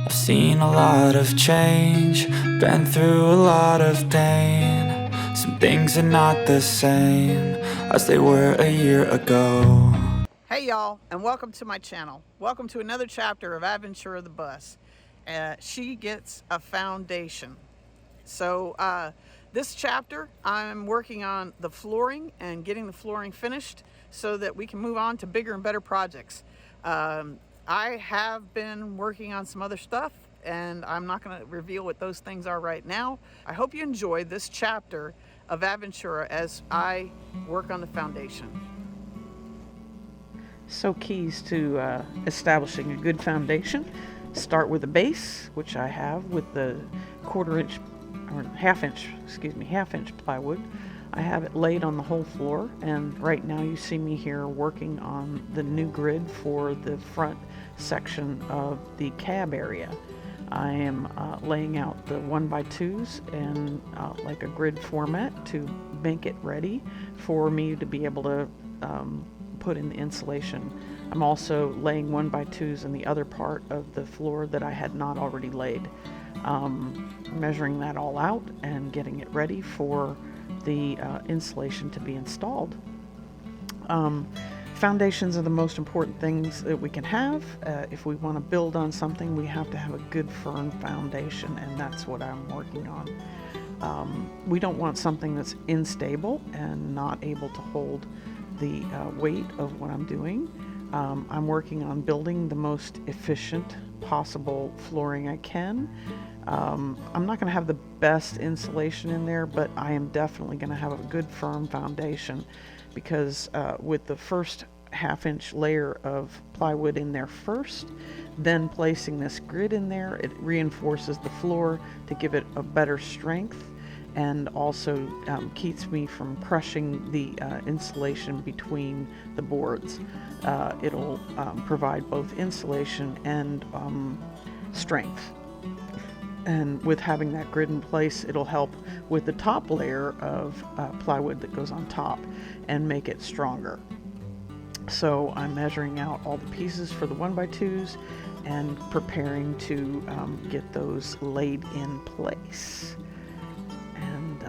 I've seen a lot of change, been through a lot of pain. Some things are not the same as they were a year ago. Hey y'all, and welcome to my channel. Welcome to another chapter of Adventure of the Bus. She gets a foundation. So this chapter, I'm working on the flooring and getting the flooring finished so that we can move on to bigger and better projects. I have been working on some other stuff, and I'm not going to reveal what those things are right now. I hope you enjoy this chapter of Aventura as I work on the foundation. So keys to establishing a good foundation: start with a base, which I have with the half inch plywood. I have it laid on the whole floor, and right now you see me here working on the new grid for the front section of the cab area. I am laying out the 1x2s in like a grid format to make it ready for me to be able to put in the insulation. I'm also laying 1x2s in the other part of the floor that I had not already laid. Measuring that all out and getting it ready for the insulation to be installed. Foundations are the most important things that we can have. If we want to build on something, we have to have a good firm foundation, and that's what I'm working on. We don't want something that's unstable and not able to hold the weight of what I'm doing. I'm working on building the most efficient possible flooring I can. I'm not going to have the best insulation in there, but I am definitely going to have a good firm foundation, because with the first half-inch layer of plywood in there first, then placing this grid in there, it reinforces the floor to give it a better strength, and also keeps me from crushing the insulation between the boards. It'll provide both insulation and strength. And with having that grid in place, it'll help with the top layer of plywood that goes on top and make it stronger. So I'm measuring out all the pieces for the 1x2s and preparing to get those laid in place. And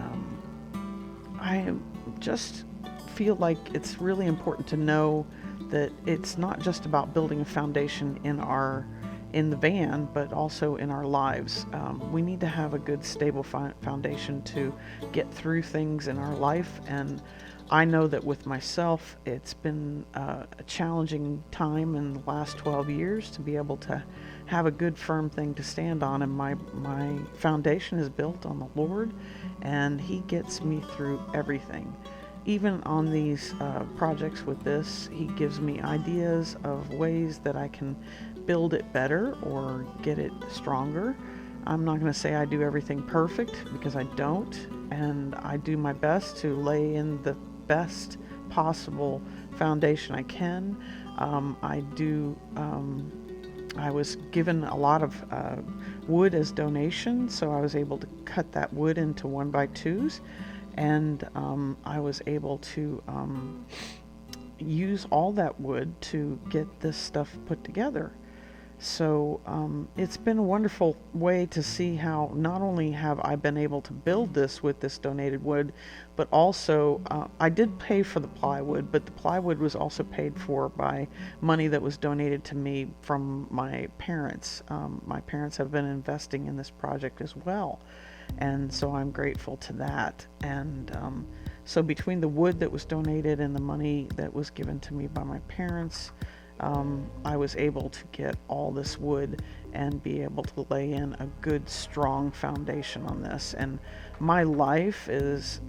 I just feel like it's really important to know that it's not just about building a foundation in the van, but also in our lives. We need to have a good, stable foundation to get through things in our life. And I know that with myself, it's been a challenging time in the last 12 years to be able to have a good, firm thing to stand on. And my foundation is built on the Lord, and He gets me through everything. Even on these projects with this, He gives me ideas of ways that I can build it better or get it stronger. I'm not going to say I do everything perfect, because I don't, and I do my best to lay in the best possible foundation I can. I was given a lot of wood as donation, so I was able to cut that wood into 1x2s, and I was able to use all that wood to get this stuff put together. So it's been a wonderful way to see how not only have I been able to build this with this donated wood, but also I did pay for the plywood, but the plywood was also paid for by money that was donated to me from my parents. My parents have been investing in this project as well, and so I'm grateful to that. And so between the wood that was donated and the money that was given to me by my parents, I was able to get all this wood and be able to lay in a good, strong foundation on this. And my life is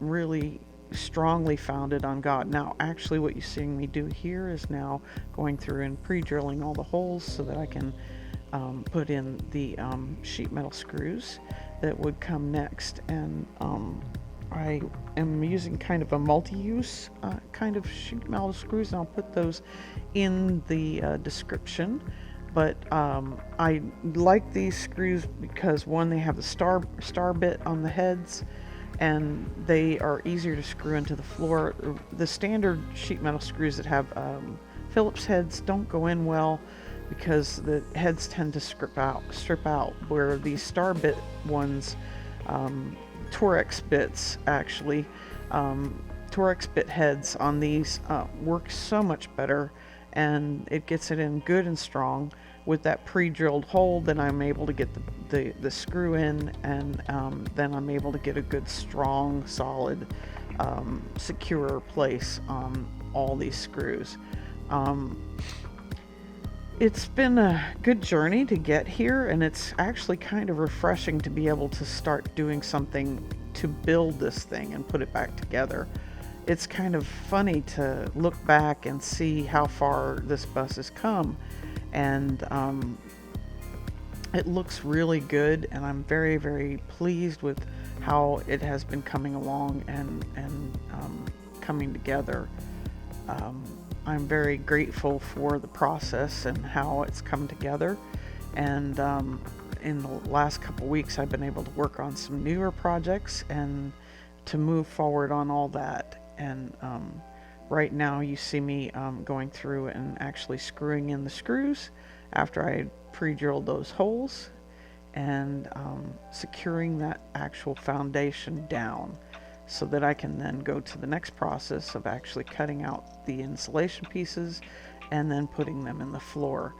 really strongly founded on God. Now, actually, what you're seeing me do here is now going through and pre-drilling all the holes so that I can put in the sheet metal screws that would come next. And I am using kind of a multi-use kind of sheet metal screws, and I'll put those in the description. But I like these screws because, one, they have the star bit on the heads, and they are easier to screw into the floor. The standard sheet metal screws that have Phillips heads don't go in well, because the heads tend to strip out, where these star bit ones, Torex bits actually, Torex bit heads on these work so much better, and it gets it in good and strong. With that pre-drilled hole, then I'm able to get the screw in, and then I'm able to get a good, strong, solid, secure place on all these screws. It's been a good journey to get here, and it's actually kind of refreshing to be able to start doing something to build this thing and put it back together. It's kind of funny to look back and see how far this bus has come, and it looks really good, and I'm very, very pleased with how it has been coming along and coming together. I'm very grateful for the process and how it's come together, and in the last couple weeks I've been able to work on some newer projects and to move forward on all that. And right now you see me going through and actually screwing in the screws after I pre-drilled those holes, and securing that actual foundation down, so that I can then go to the next process of actually cutting out the insulation pieces and then putting them in the floor.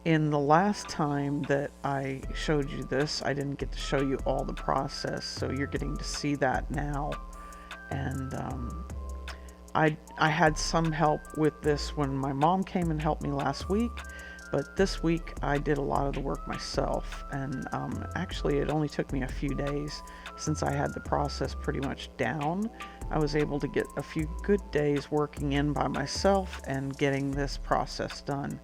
In the last time that I showed you this, I didn't get to show you all the process, so you're getting to see that now. And I had some help with this when my mom came and helped me last week, but this week I did a lot of the work myself, and actually it only took me a few days. Since I had the process pretty much down, I was able to get a few good days working in by myself and getting this process done.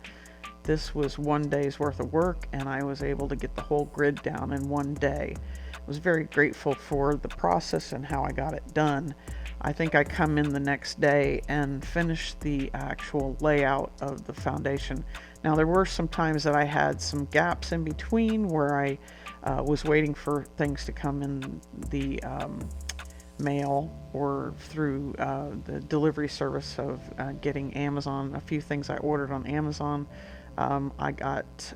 This was one day's worth of work, and I was able to get the whole grid down in one day. I was very grateful for the process and how I got it done. I think I come in the next day and finish the actual layout of the foundation. Now, there were some times that I had some gaps in between where I was waiting for things to come in the mail or through the delivery service of getting Amazon. A few things I ordered on Amazon. I got,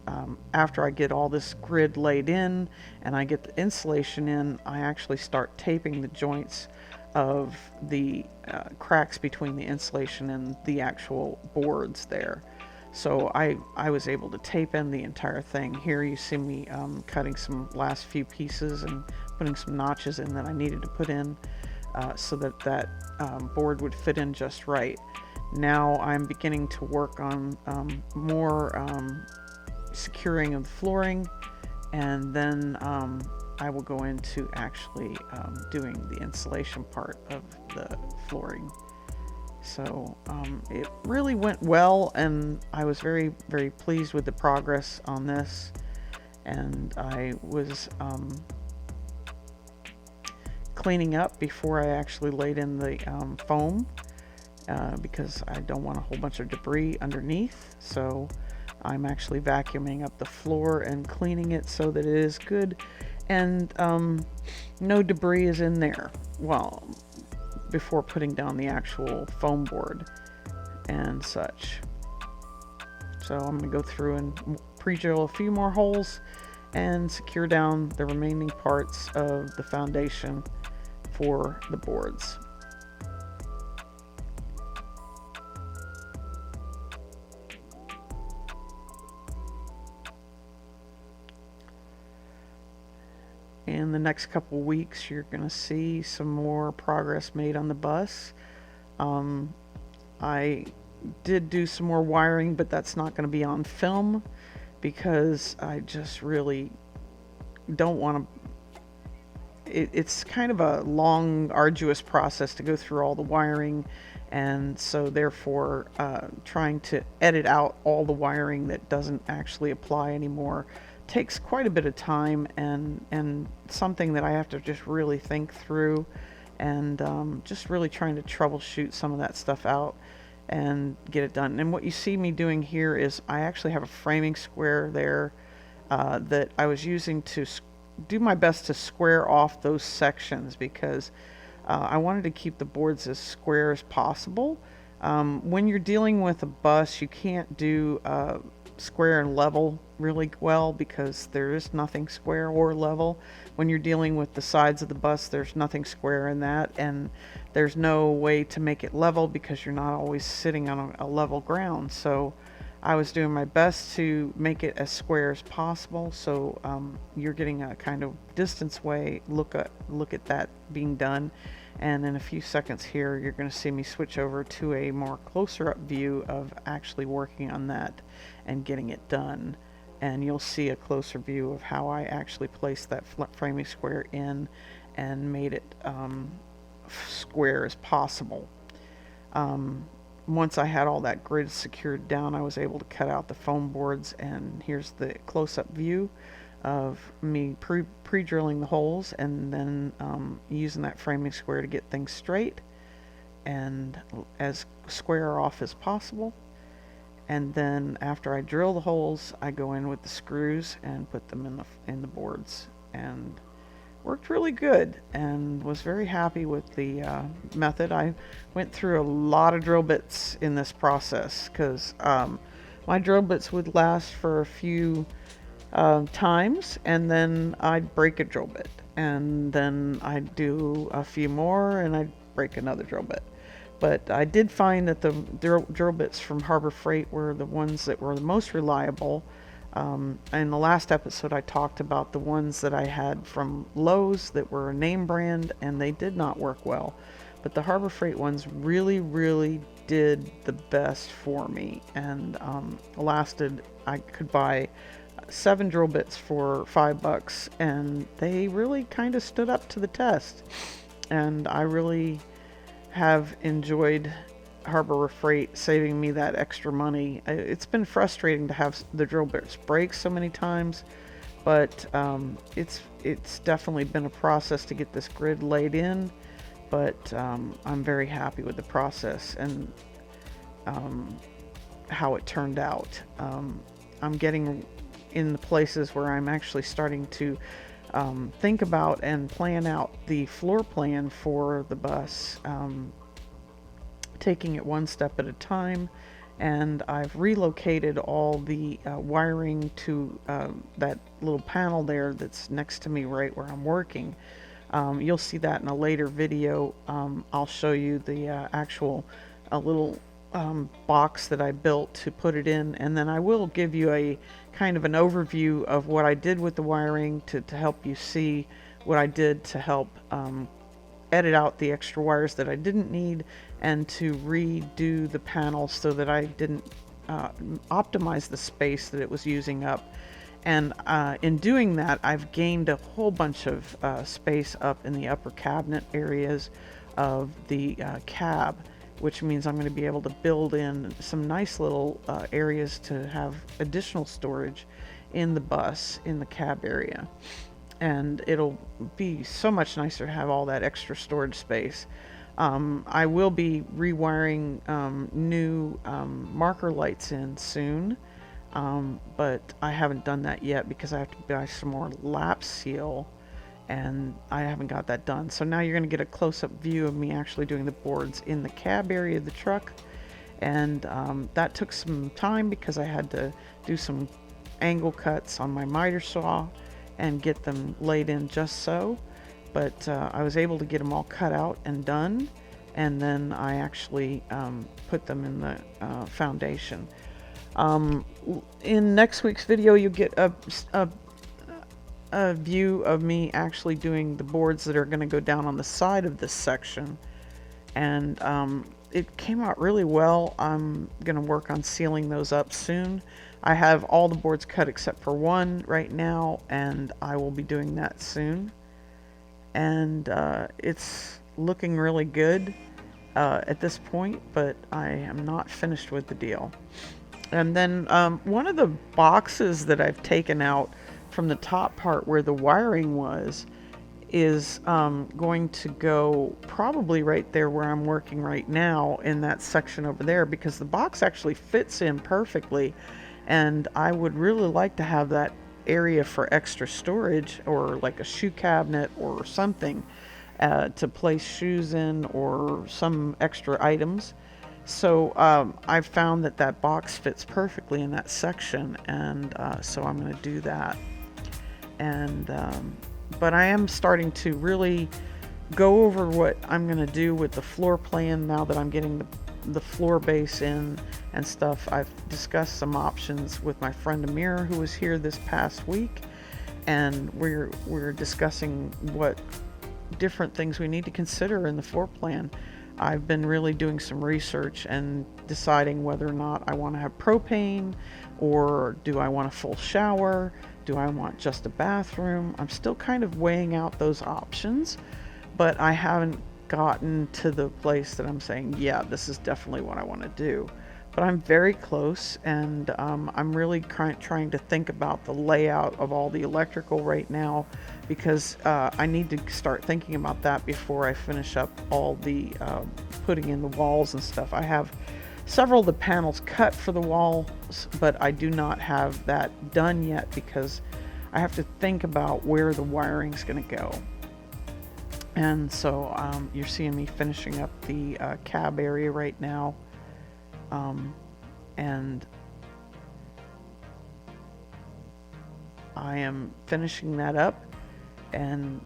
after I get all this grid laid in and I get the insulation in, I actually start taping the joints of the cracks between the insulation and the actual boards there. So I was able to tape in the entire thing. Here you see me cutting some last few pieces and putting some notches in that I needed to put in so that that board would fit in just right. Now I'm beginning to work on more securing of the flooring, and then I will go into actually doing the insulation part of the flooring. So it really went well, and I was very, very pleased with the progress on this. And I was cleaning up before I actually laid in the foam because I don't want a whole bunch of debris underneath. So I'm actually vacuuming up the floor and cleaning it so that it is good and no debris is in there. Well, before putting down the actual foam board and such. So I'm going to go through and pre-drill a few more holes and secure down the remaining parts of the foundation for the boards. In the next couple weeks, you're going to see some more progress made on the bus. I did do some more wiring, but that's not going to be on film because I just really don't want to. It's kind of a long, arduous process to go through all the wiring, and so therefore trying to edit out all the wiring that doesn't actually apply anymore takes quite a bit of time and something that I have to just really think through, and just really trying to troubleshoot some of that stuff out and get it done. And what you see me doing here is I actually have a framing square there that I was using to do my best to square off those sections because I wanted to keep the boards as square as possible, When you're dealing with a bus, you can't do square and level really well because there is nothing square or level. When you're dealing with the sides of the bus, there's nothing square in that, and there's no way to make it level because you're not always sitting on a level ground. So I was doing my best to make it as square as possible. So you're getting a kind of distance way look at that being done. And in a few seconds here, you're going to see me switch over to a more closer up view of actually working on that and getting it done. And you'll see a closer view of how I actually placed that framing square in and made it square as possible. Once I had all that grid secured down, I was able to cut out the foam boards, and here's the close-up view of me pre-drilling the holes and then using that framing square to get things straight and as square off as possible. And then after I drill the holes, I go in with the screws and put them in the boards, and worked really good, and was very happy with the method. I went through a lot of drill bits in this process because my drill bits would last for a few times, and then I'd break a drill bit, and then I'd do a few more, and I'd break another drill bit. But I did find that the drill bits from Harbor Freight were the ones that were the most reliable. In the last episode, I talked about the ones that I had from Lowe's that were a name brand, and they did not work well. But the Harbor Freight ones really, really did the best for me, and lasted. I could buy 7 drill bits for $5, and they really kind of stood up to the test. And I really have enjoyed Harbor Freight saving me that extra money. It's been frustrating to have the drill bits break so many times, but it's definitely been a process to get this grid laid in. But I'm very happy with the process and how it turned out. I'm getting in the places where I'm actually starting to think about and plan out the floor plan for the bus, taking it one step at a time. And I've relocated all the wiring to that little panel there that's next to me right where I'm working. You'll see that in a later video. I'll show you the actual little box that I built to put it in, and then I will give you a kind of an overview of what I did with the wiring to help you see what I did to help edit out the extra wires that I didn't need, and to redo the panel so that I didn't optimize the space that it was using up. And in doing that, I've gained a whole bunch of space up in the upper cabinet areas of the cab, which means I'm going to be able to build in some nice little areas to have additional storage in the bus, in the cab area. And it'll be so much nicer to have all that extra storage space. I will be rewiring new marker lights in soon, but I haven't done that yet because I have to buy some more lap seal, and I haven't got that done. So now you're going to get a close-up view of me actually doing the boards in the cab area of the truck, and that took some time because I had to do some angle cuts on my miter saw and get them laid in just so. But I was able to get them all cut out and done, and then I actually put them in the foundation. In next week's video, you get a view of me actually doing the boards that are going to go down on the side of this section, and it came out really well. I'm going to work on sealing those up soon. I have all the boards cut except for one right now, and I will be doing that soon. And it's looking really good at this point, but I am not finished with the deal. And then one of the boxes that I've taken out from the top part where the wiring was is going to go probably right there where I'm working right now, in that section over there, because the box actually fits in perfectly, and I would really like to have that area for extra storage, or like a shoe cabinet or something to place shoes in, or some extra items. So I found that that box fits perfectly in that section, and so I'm going to do that. And but I am starting to really go over what I'm going to do with the floor plan now that I'm getting the floor base in and stuff. I've discussed some options with my friend Amir, who was here this past week, and we're discussing what different things we need to consider in the floor plan. I've been really doing some research and deciding whether or not I want to have propane, or do I want a full shower, do I want just a bathroom. I'm still kind of weighing out those options, but I haven't gotten to the place that I'm saying, yeah, this is definitely what I want to do. But I'm very close, and I'm really trying to think about the layout of all the electrical right now, because I need to start thinking about that before I finish up all the putting in the walls and stuff. I have several of the panels cut for the walls, but I do not have that done yet because I have to think about where the wiring's going to go. And so you're seeing me finishing up the cab area right now. And I am finishing that up, and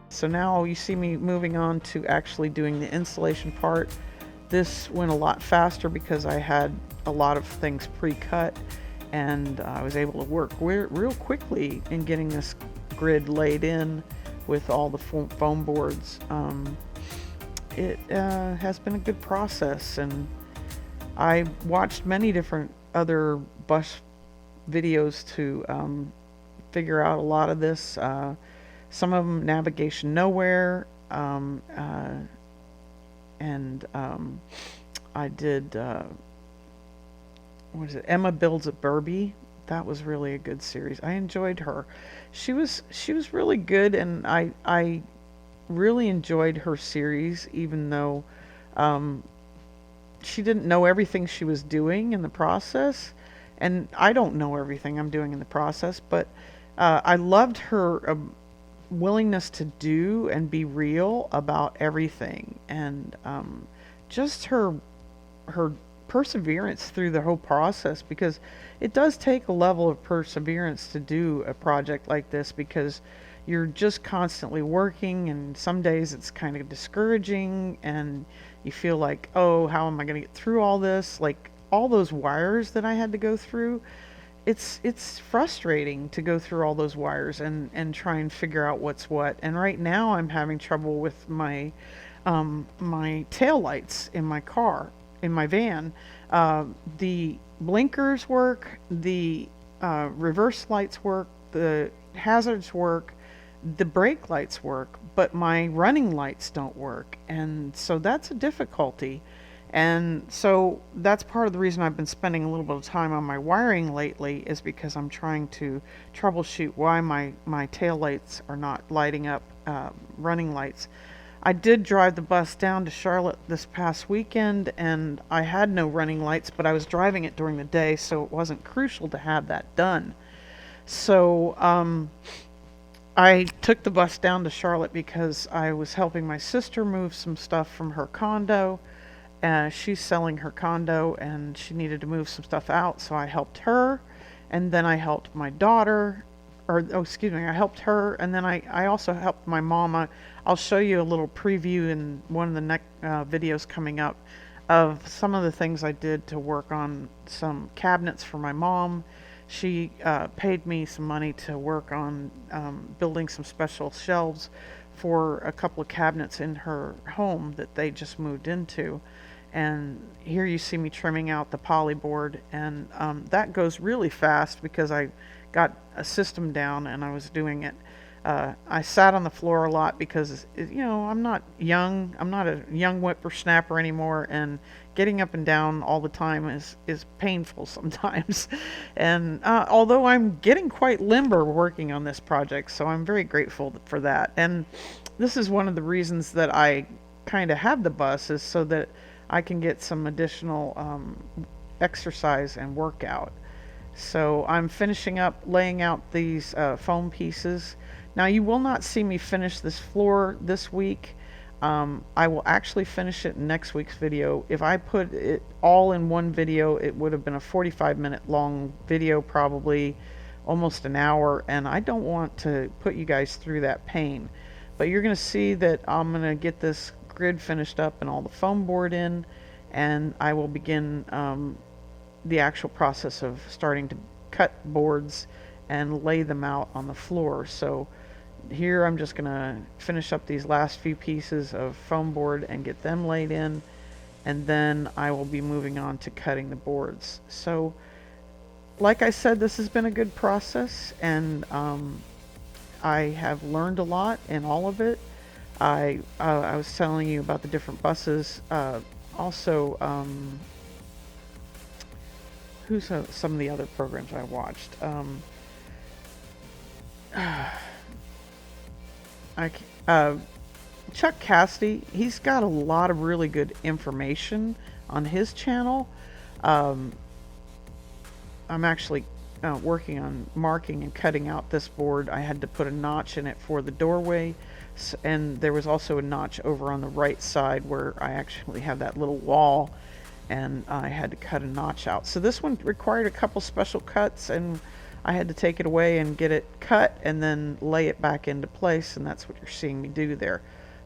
so now you see me moving on to actually doing the installation part. This went a lot faster because I had a lot of things pre-cut, and I was able to work real quickly in getting this grid laid in with all the foam boards. It has been a good process, and I watched many different other bus videos to figure out a lot of this. Some of them Navigation Nowhere, and I did what is it? Emma Builds a Burby. That was really a good series. I enjoyed her. She was really good, and I really enjoyed her series, even though she didn't know everything she was doing in the process, and I don't know everything I'm doing in the process, but I loved her willingness to do and be real about everything, and just her perseverance through the whole process, because it does take a level of perseverance to do a project like this, because you're just constantly working, and some days it's kind of discouraging and you feel like, oh, how am I going to get through all this? Like all those wires that I had to go through, it's frustrating to go through all those wires and try and figure out what's what. And right now I'm having trouble with my my tail lights in my car, in my van. The blinkers work, the reverse lights work, the hazards work, the brake lights work, but my running lights don't work, and so that's a difficulty. And so that's part of the reason I've been spending a little bit of time on my wiring lately, is because I'm trying to troubleshoot why my tail lights are not lighting up, running lights. I did drive the bus down to Charlotte this past weekend, and I had no running lights, but I was driving it during the day, so it wasn't crucial to have that done. So I took the bus down to Charlotte because I was helping my sister move some stuff from her condo. She's selling her condo, and she needed to move some stuff out, so I helped her, and then I helped my daughter, I helped her, and then I also helped my mama. I'll show you a little preview in one of the next videos coming up of some of the things I did to work on some cabinets for my mom. She paid me some money to work on building some special shelves for a couple of cabinets in her home that they just moved into. And here you see me trimming out the polyboard, and that goes really fast because I got a system down and I was doing it. I sat on the floor a lot because, I'm not a young whippersnapper anymore, and getting up and down all the time is painful sometimes. And although I'm getting quite limber working on this project, so I'm very grateful for that. And this is one of the reasons that I kind of have the bus, is so that I can get some additional exercise and workout. So I'm finishing up laying out these foam pieces. Now you will not see me finish this floor this week. I will actually finish it in next week's video. If I put it all in one video, it would have been a 45-minute long video, probably almost an hour, and I don't want to put you guys through that pain. But you're going to see that I'm going to get this grid finished up and all the foam board in, and I will begin the actual process of starting to cut boards and lay them out on the floor. So here I'm just going to finish up these last few pieces of foam board and get them laid in, and then I will be moving on to cutting the boards. So like I said, this has been a good process, and I have learned a lot in all of it. I was telling you about the different buses. Also, who's some of the other programs I watched? Chuck Cassidy, he's got a lot of really good information on his channel. I'm actually working on marking and cutting out this board. I had to put a notch in it for the doorway, and there was also a notch over on the right side where I actually have that little wall, and I had to cut a notch out. So this one required a couple special cuts, and I had to take it away and get it cut and then lay it back into place, and that's what you're seeing me do there.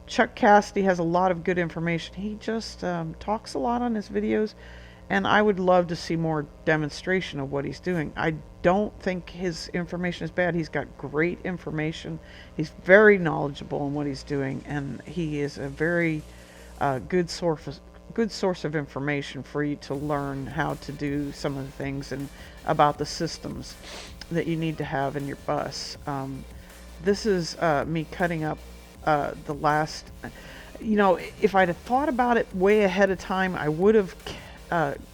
Chuck Cassidy has a lot of good information. He just talks a lot on his videos, and I would love to see more demonstration of what he's doing. I don't think his information is bad. He's got great information. He's very knowledgeable in what he's doing, and he is a very good source of information for you to learn how to do some of the things and about the systems that you need to have in your bus. This is me cutting up the last, if I'd have thought about it way ahead of time, I would have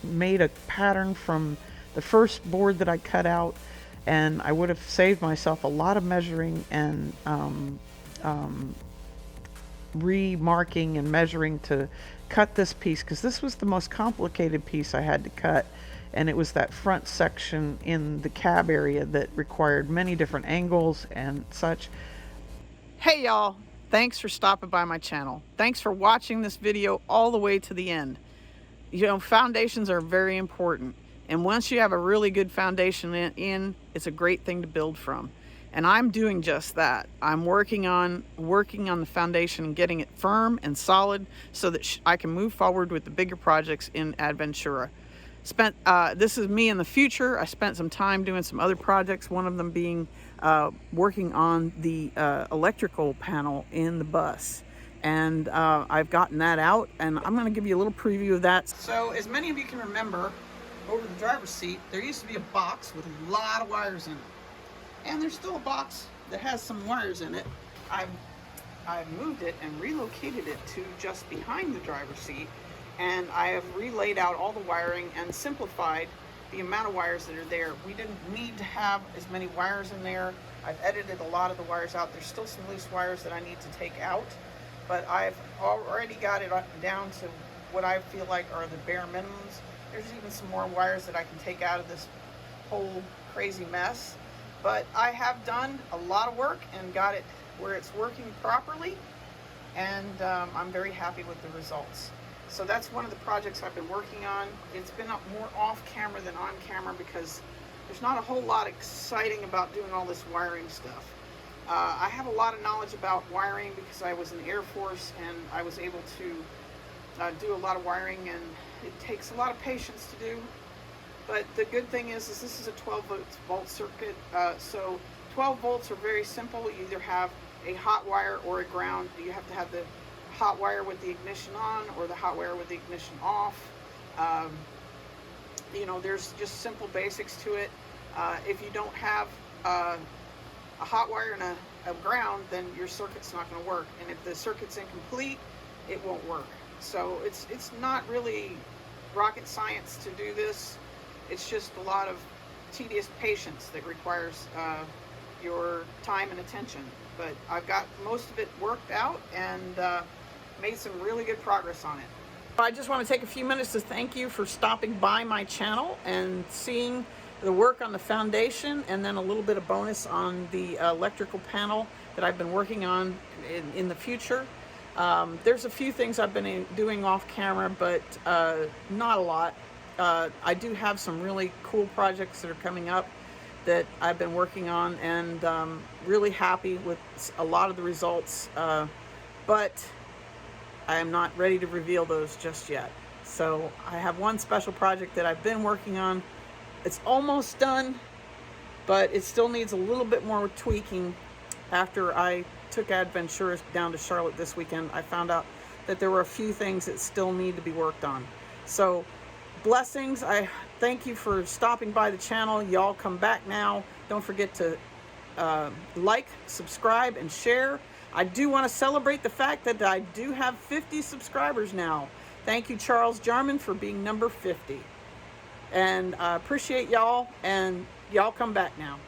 made a pattern from the first board that I cut out, and I would have saved myself a lot of measuring and remarking and measuring to cut this piece, because this was the most complicated piece I had to cut, and it was that front section in the cab area that required many different angles and such. Hey y'all, thanks for stopping by my channel. Thanks for watching this video all the way to the end. Foundations are very important, and once you have a really good foundation in, it's a great thing to build from. And I'm doing just that. I'm working on the foundation and getting it firm and solid so that I can move forward with the bigger projects in Adventura. This is me in the future. I spent some time doing some other projects, one of them being working on the electrical panel in the bus. And I've gotten that out, and I'm going to give you a little preview of that. So as many of you can remember, over the driver's seat, there used to be a box with a lot of wires in it. And there's still a box that has some wires in it. I've moved it and relocated it to just behind the driver's seat, and I have relayed out all the wiring and simplified the amount of wires that are there. We didn't need to have as many wires in there. I've edited a lot of the wires out. There's still some loose wires that I need to take out, but I've already got it down to what I feel like are the bare minimums. There's even some more wires that I can take out of this whole crazy mess. But I have done a lot of work and got it where it's working properly, and I'm very happy with the results. So that's one of the projects I've been working on. It's been more off camera than on camera because there's not a whole lot exciting about doing all this wiring stuff. I have a lot of knowledge about wiring because I was in the Air Force, and I was able to do a lot of wiring, and it takes a lot of patience to do. But the good thing is this is a 12-volt circuit, so 12 volts are very simple. You either have a hot wire or a ground. You have to have the hot wire with the ignition on or the hot wire with the ignition off. There's just simple basics to it. If you don't have a hot wire and a ground, then your circuit's not going to work. And if the circuit's incomplete, it won't work. So it's not really rocket science to do this. It's just a lot of tedious patience that requires your time and attention. But I've got most of it worked out and made some really good progress on it. I just want to take a few minutes to thank you for stopping by my channel and seeing the work on the foundation, and then a little bit of bonus on the electrical panel that I've been working on in the future. There's a few things I've been doing off camera, but not a lot. I do have some really cool projects that are coming up that I've been working on, and really happy with a lot of the results, but I am not ready to reveal those just yet. So I have one special project that I've been working on. It's almost done, but it still needs a little bit more tweaking. After I took Adventurous down to Charlotte this weekend, I found out that there were a few things that still need to be worked on. So blessings. I thank you for stopping by the channel. Y'all come back now. Don't forget to like, subscribe, and share. I do want to celebrate the fact that I do have 50 subscribers now. Thank you, Charles Jarman, for being number 50. And I appreciate y'all, and y'all come back now.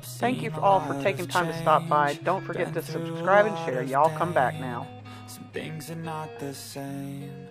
Thank you all for taking time to stop by. Don't forget to subscribe and share. Y'all come back now. Some things are not the same.